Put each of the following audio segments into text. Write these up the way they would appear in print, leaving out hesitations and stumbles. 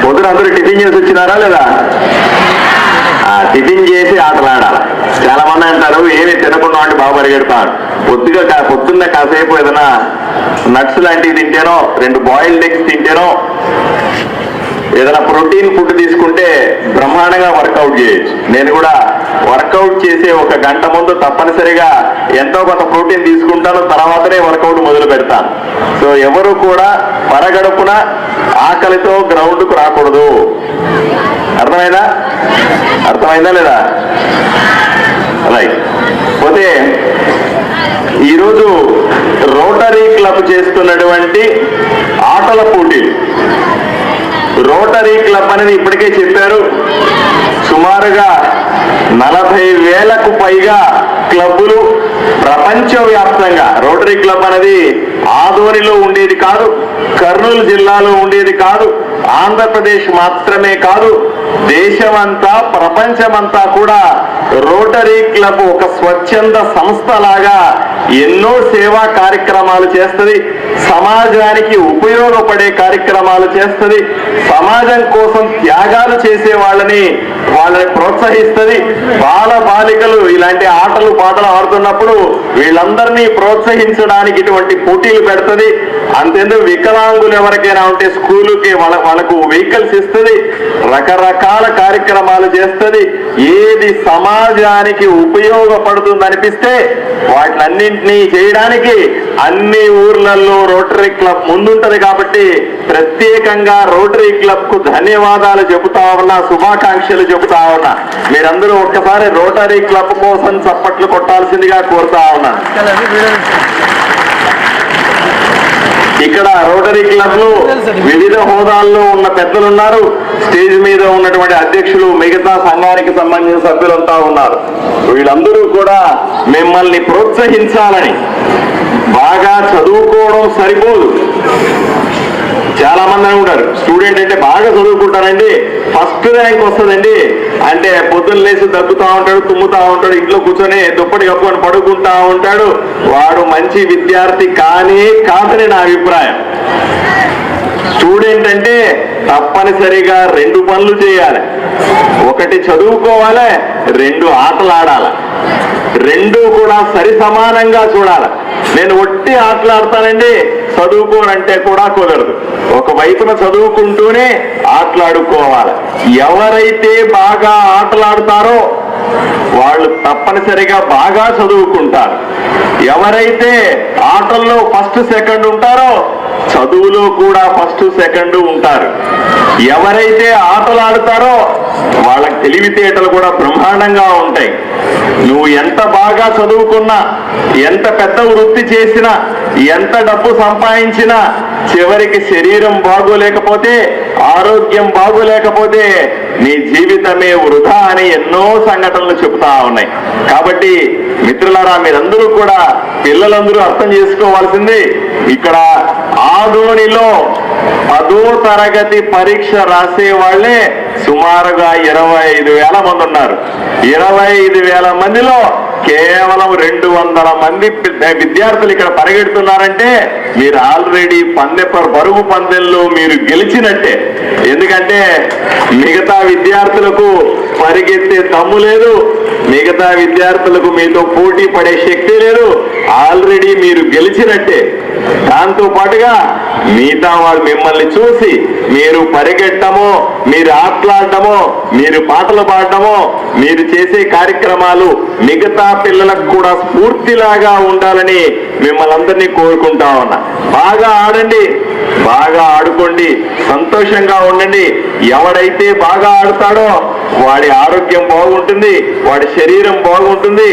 పొద్దున అందరూ టిఫిన్ చేసి వచ్చినారా లేదా? టిఫిన్ చేసి ఆటలాడాలి. చాలా మంది అంటారు ఏమి తినకుండా అంటే బాగా పరిగెడతాడు. పొద్దున్న కాసేపు ఏదైనా నట్స్ లాంటివి తింటేనో, 2 బాయిల్డ్ ఎగ్స్ తింటేనో, ఏదైనా ప్రోటీన్ ఫుడ్ తీసుకుంటే బ్రహ్మాండంగా వర్కౌట్ చేయొచ్చు. నేను కూడా వర్కౌట్ చేసే 1 గంట ముందు తప్పనిసరిగా ఎంతో కొంత ప్రోటీన్ తీసుకుంటాను, తర్వాతనే వర్కౌట్ మొదలు పెడతాను. సో ఎవరు కూడా పరగడుపున ఆకలితో గ్రౌండ్కు రాకూడదు. అర్థమైందా లేదా? రైట్. పోతే ఈరోజు రోటరీ క్లబ్ చేస్తున్నటువంటి ఆటల పోటీలు. రోటరీ క్లబ్ అనేది ఇప్పటికే చెప్పారు, సుమారుగా 40,000కు పైగా క్లబ్బులు ప్రపంచవ్యాప్తంగా. రోటరీ క్లబ్ అనేది ఆదోనిలో ఉండేది కాదు, కర్నూలు జిల్లాలో ఉండేది కాదు, ఆంధ్రప్రదేశ్ మాత్రమే కాదు, దేశమంతా ప్రపంచమంతా కూడా రోటరీ క్లబ్ ఒక స్వచ్ఛంద సంస్థలాగా ఎన్నో సేవా కార్యక్రమాలు చేస్తుంది, సమాజానికి ఉపయోగపడే కార్యక్రమాలు చేస్తుంది, సమాజం కోసం త్యాగాలు చేసే వాళ్ళని ప్రోత్సహిస్తుంది. బాలికలు ఇలాంటి ఆటలు పాటలు ఆడుతున్నప్పుడు వీళ్ళందరినీ ప్రోత్సహించడానికి ఇటువంటి పోటీలు పెడుతుంది. అంతేందుకు వికలాంగులు ఎవరికైనా ఉంటే స్కూలుకి వాళ్ళకు వెహికల్స్ ఇస్తుంది, రకరకాల కార్యక్రమాలు చేస్తుంది. ఏది సమాజానికి ఉపయోగపడుతుంది అనిపిస్తే వాటినన్నింటినీ చేయడానికి అన్ని ఊర్లలో రోటరీ క్లబ్ ముందుంటది. కాబట్టి ప్రత్యేకంగా రోటరీ క్లబ్ కు ధన్యవాదాలు చెబుతా ఉన్నా, శుభాకాంక్షలు చెబుతా ఉన్నా. మీరందరూ ఒక్కసారి రోటరీ క్లబ్ కోసం చప్పట్లు కొట్టాల్సిందిగా కోరుతా ఉన్నా. ఇక్కడ రోటరీ క్లబ్ లో వివిధ హోదాల్లో ఉన్న పెద్దలున్నారు, స్టేజ్ మీద ఉన్నటువంటి అధ్యక్షులు, మిగతా సంఘానికి సంబంధించిన సభ్యులంతా ఉన్నారు. వీళ్ళందరూ కూడా మిమ్మల్ని ప్రోత్సహించాలని. బాగా చదువుకోవడం సరిపోదు. చాలా మంది అనుకుంటారు స్టూడెంట్ అంటే బాగా చదువుకుంటారండి, ఫస్ట్ ర్యాంక్ వస్తుందండి అంటే పొద్దున్న లేచి దగ్గుతా ఉంటాడు, తుమ్ముతా ఉంటాడు, ఇంట్లో కూర్చొని దుప్పటి కప్పుకొని పడుకుంటా ఉంటాడు, వాడు మంచి విద్యార్థి కాదని నా అభిప్రాయం. స్టూడెంట్ అంటే తప్పనిసరిగా 2 పనులు చేయాలి. 1 చదువుకోవాలి, 2 ఆటలు ఆడాలి. 2 కూడా సరి సమానంగా చూడాలి. నేను ఒట్టి ఆటలాడతానండి, చదువుకోనంటే కూడా కుదరదు. ఒకవైపున చదువుకుంటూనే ఆటలాడుకోవాలి. ఎవరైతే బాగా ఆటలాడతారో వాళ్ళు తప్పనిసరిగా బాగా చదువుకుంటారు. ఎవరైతే ఆటల్లో ఫస్ట్ సెకండ్ ఉంటారో చదువులో కూడా ఫస్ట్ సెకండ్ ఉంటారు. ఎవరైతే ఆటలు ఆడుతారో వాళ్ళకి తెలివితేటలు కూడా బ్రహ్మాండంగా ఉంటాయి. నువ్వు ఎంత బాగా చదువుకున్నా, ఎంత పెద్ద వృత్తి చేసినా, ఎంత డబ్బు సంపాదించినా, చివరికి శరీరం బాగోలేకపోతే, ఆరోగ్యం బాగోలేకపోతే నీ జీవితమే వృధా అని ఎన్నో సంఘటనలు చెబుతా ఉన్నాయి. కాబట్టి మిత్రులారా, మీరందరూ కూడా పిల్లలందరూ అర్థం చేసుకోవాల్సింది, ఇక్కడ ఆదోనిలో 10వ తరగతి పరీక్ష రాసే వాళ్ళే సుమారుగా 25,000 మంది ఉన్నారు. 25,000 మందిలో కేవలం 200 మంది విద్యార్థులు ఇక్కడ పరిగెడుతున్నారంటే మీరు ఆల్రెడీ పరుగు పందెంలో మీరు గెలిచినట్టే. ఎందుకంటే మిగతా విద్యార్థులకు పరిగెత్తే దమ్ము లేదు, మిగతా విద్యార్థులకు మీతో పోటీ పడే శక్తి లేదు, ఆల్రెడీ మీరు గెలిచినట్టే. దాంతో పాటుగా మిగతా వాళ్ళు మిమ్మల్ని చూసి మీరు పరిగెట్టడమో, మీరు ఆటలాడటమో, మీరు పాటలు పాడటమో, మీరు చేసే కార్యక్రమాలు మిగతా పిల్లలకు కూడా స్ఫూర్తిలాగా ఉండాలని మిమ్మల్ని అందరినీ కోరుకుంటా ఉన్నా. బాగా ఆడండి, బాగా ఆడుకోండి, సంతోషంగా ఉండండి. ఎవడైతే బాగా ఆడుతాడో వాడి ఆరోగ్యం బాగుంటుంది, వాడి శరీరం బాగుంటుంది.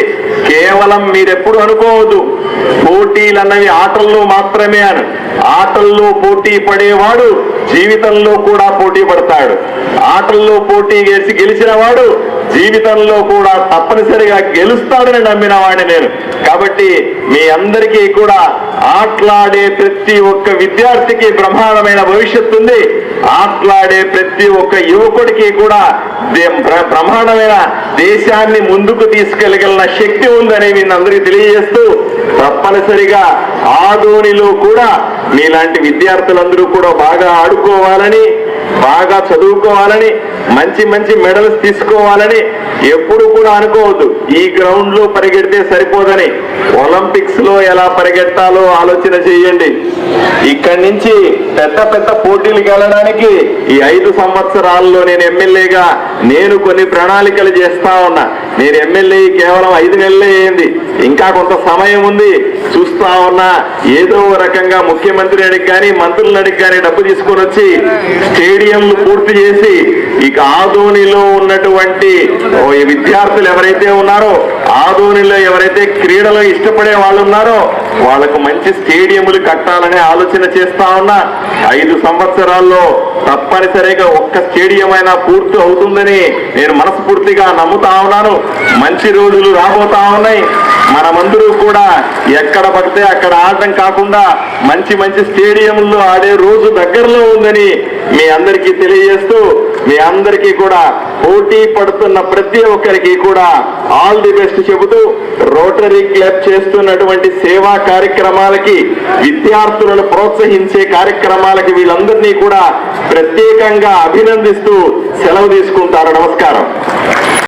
కేవలం మీరెప్పుడు అనుకోవద్దు పోటీలు అన్నవి ఆటల్లో మాత్రమే అని. ఆటల్లో పోటీ పడేవాడు జీవితంలో కూడా పోటీ పడతాడు. ఆటల్లో పోటీ గెలిచిన వాడు జీవితంలో కూడా తప్పనిసరిగా గెలుస్తాడని నమ్మిన వాడిని నేను. కాబట్టి మీ అందరికీ కూడా ఆటలాడే ప్రతి ఒక్క విద్యార్థికి బ్రహ్మాండమైన భవిష్యత్తు ఉంది. ఆటలాడే ప్రతి ఒక్క యువకుడికి కూడా బ్రహ్మాండమైన దేశాన్ని ముందుకు తీసుకెళ్లగలిగిన శక్తి ఉందని మీ అందరికీ తెలియజేస్తూ, తప్పనిసరిగా ఆదోనిలో కూడా మీలాంటి విద్యార్థులందరూ కూడా బాగా ఆడుకోవాలని, బాగా చదువుకోవాలని, మంచి మంచి మెడల్స్ తీసుకోవాలని ఎప్పుడు కూడా అనుకోవద్దు. ఈ గ్రౌండ్ లో పరిగెడితే సరిపోదని ఒలింపిక్స్ లో ఎలా పరిగెట్టాలో ఆలోచన చేయండి. ఇక్కడి నుంచి పెద్ద పెద్ద పోటీలకు వెళ్ళడానికి ఈ 5 సంవత్సరాల్లో నేను ఎమ్మెల్యేగా నేను కొన్ని ప్రణాళికలు చేస్తా ఉన్నా. నేను ఎమ్మెల్యే కేవలం 5 నెలలే అయింది, ఇంకా కొంత సమయం ఉంది. చూస్తా ఉన్నా ఏదో రకంగా ముఖ్యమంత్రి అడిగి కానీ మంత్రులు అడిగి కానీ డబ్బు తీసుకొని వచ్చి స్టేడియంలు పూర్తి చేసి ఇక ఆదోనిలో ఉన్నటువంటి విద్యార్థులు ఎవరైతే ఉన్నారో, ఆదోనిలో ఎవరైతే క్రీడలు ఇష్టపడే వాళ్ళు ఉన్నారో వాళ్ళకు మంచి స్టేడియంలు కట్టాలనే ఆలోచన చేస్తా ఉన్నా. 5 సంవత్సరాల్లో తప్పనిసరిగా ఒక్క స్టేడియం అయినా పూర్తి అవుతుందని నేను మనస్ఫూర్తిగా నమ్ముతా ఉన్నాను. మంచి రోజులు రాబోతా ఉన్నాయి. మనమందరూ కూడా ఎక్కడ పడితే అక్కడ ఆడటం కాకుండా మంచి మంచి స్టేడియంలో ఆడే రోజు దగ్గరలో ఉందని మీ అందరికీ తెలియజేస్తూ, మీ అందరికీ కూడా పోటీ పడుతున్న ప్రతి ఒక్కరికి కూడా ఆల్ ది బెస్ట్ చెబుతూ, రోటరీ క్లబ్ చేస్తున్నటువంటి సేవా కార్యక్రమాలకి, విద్యార్థులను ప్రోత్సహించే కార్యక్రమాలకి వీళ్ళందరినీ కూడా ప్రత్యేకంగా అభినందిస్తూ సెలవు తీసుకుంటారు. నమస్కారం.